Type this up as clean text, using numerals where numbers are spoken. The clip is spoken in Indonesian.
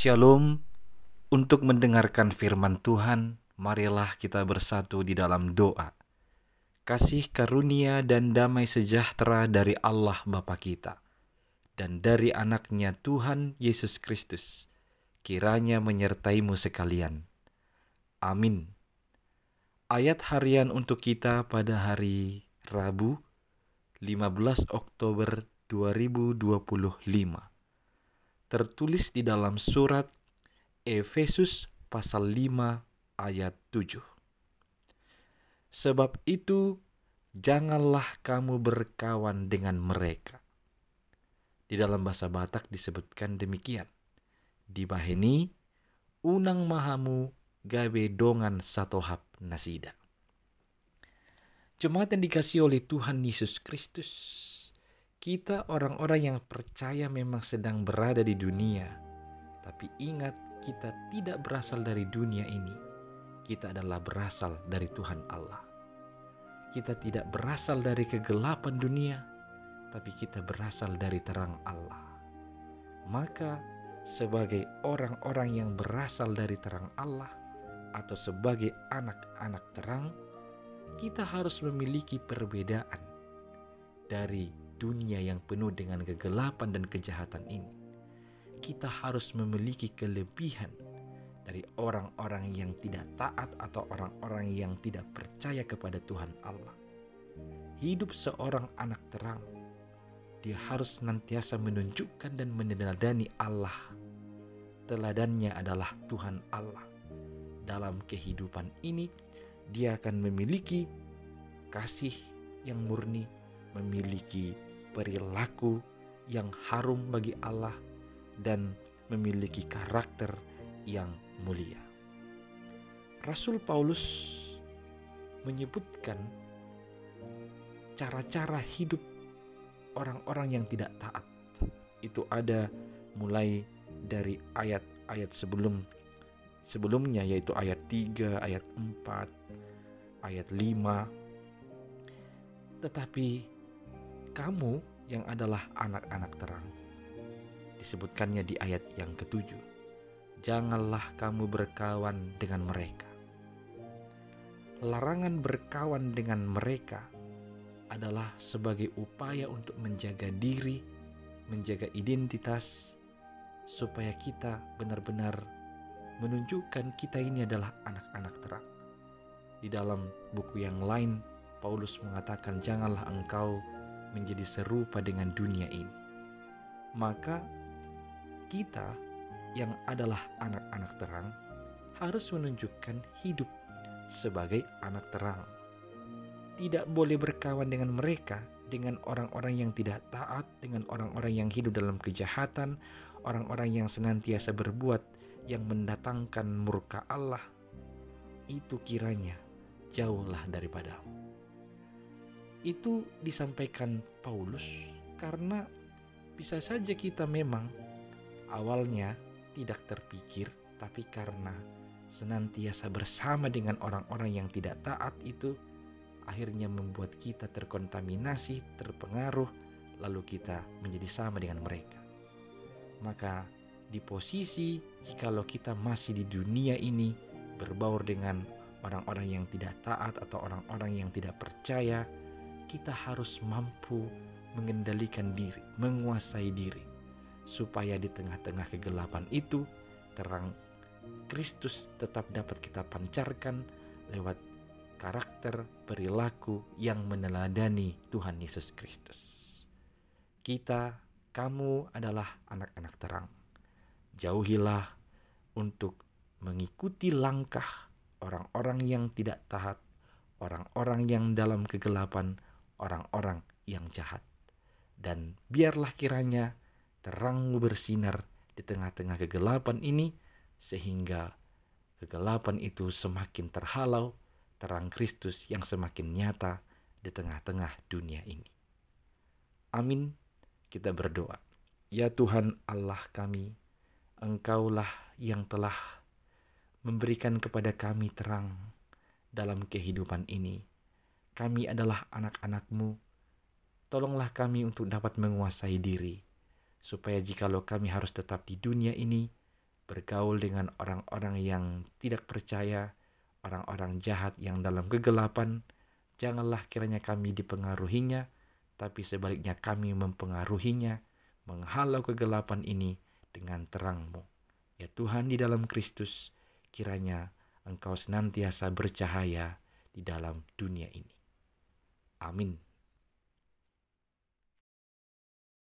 Shalom. Untuk mendengarkan firman Tuhan, marilah kita bersatu di dalam doa. Kasih karunia dan damai sejahtera dari Allah Bapa kita dan dari anaknya Tuhan Yesus Kristus kiranya menyertaimu sekalian. Amin. Ayat harian untuk kita pada hari Rabu 15 Oktober 2025 tertulis di dalam surat Efesus pasal 5 ayat 7. Sebab itu janganlah kamu berkawan dengan mereka. Di dalam bahasa Batak disebutkan demikian. Dibaheni unang mahamu gawe dongan satohap nasida. Jemaat yang dikasihi oleh Tuhan Yesus Kristus, kita orang-orang yang percaya memang sedang berada di dunia, tapi ingat, kita tidak berasal dari dunia ini. Kita adalah berasal dari Tuhan Allah. Kita tidak berasal dari kegelapan dunia, tapi kita berasal dari terang Allah. Maka sebagai orang-orang yang berasal dari terang Allah atau sebagai anak-anak terang, kita harus memiliki perbedaan dari dunia yang penuh dengan kegelapan dan kejahatan ini. Kita harus memiliki kelebihan dari orang-orang yang tidak taat atau orang-orang yang tidak percaya kepada Tuhan Allah. Hidup seorang anak terang, dia harus senantiasa menunjukkan dan meneladani Allah. Teladannya adalah Tuhan Allah. Dalam kehidupan ini, dia akan memiliki kasih yang murni, memiliki perilaku yang harum bagi Allah, dan memiliki karakter yang mulia. Rasul Paulus menyebutkan cara-cara hidup orang-orang yang tidak taat. Itu ada mulai dari ayat-ayat sebelumnya, yaitu ayat 3, ayat 4, ayat 5. Tetapi kamu yang adalah anak-anak terang, disebutkannya di ayat yang ke-7. Janganlah kamu berkawan dengan mereka. Larangan berkawan dengan mereka adalah sebagai upaya untuk menjaga diri, menjaga identitas, supaya kita benar-benar menunjukkan kita ini adalah anak-anak terang. Di dalam buku yang lain, Paulus mengatakan, janganlah engkau menjadi serupa dengan dunia ini. Maka kita yang adalah anak-anak terang harus menunjukkan hidup sebagai anak terang. Tidak boleh berkawan dengan mereka, dengan orang-orang yang tidak taat, dengan orang-orang yang hidup dalam kejahatan, orang-orang yang senantiasa berbuat yang mendatangkan murka Allah. Itu kiranya jauhlah daripadamu. Itu disampaikan Paulus karena bisa saja kita memang awalnya tidak terpikir, tapi karena senantiasa bersama dengan orang-orang yang tidak taat itu, akhirnya membuat kita terkontaminasi, terpengaruh, lalu kita menjadi sama dengan mereka. Maka di posisi jikalau kita masih di dunia ini berbaur dengan orang-orang yang tidak taat atau orang-orang yang tidak percaya, kita harus mampu mengendalikan diri, menguasai diri, supaya di tengah-tengah kegelapan itu terang Kristus tetap dapat kita pancarkan lewat karakter perilaku yang meneladani Tuhan Yesus Kristus. Kamu adalah anak-anak terang. Jauhilah untuk mengikuti langkah orang-orang yang tidak taat, orang-orang yang dalam kegelapan, orang-orang yang jahat. Dan biarlah kiranya terangmu bersinar di tengah-tengah kegelapan ini, sehingga kegelapan itu semakin terhalau, terang Kristus yang semakin nyata di tengah-tengah dunia ini. Amin. Kita berdoa. Ya Tuhan Allah kami, Engkaulah yang telah memberikan kepada kami terang dalam kehidupan ini. Kami adalah anak-anak-Mu. Tolonglah kami untuk dapat menguasai diri, supaya jikalau kami harus tetap di dunia ini, bergaul dengan orang-orang yang tidak percaya, orang-orang jahat yang dalam kegelapan. Janganlah kiranya kami dipengaruhinya, tapi sebaliknya kami mempengaruhinya, menghalau kegelapan ini dengan terang-Mu. Ya Tuhan, di dalam Kristus, kiranya Engkau senantiasa bercahaya di dalam dunia ini. Amin.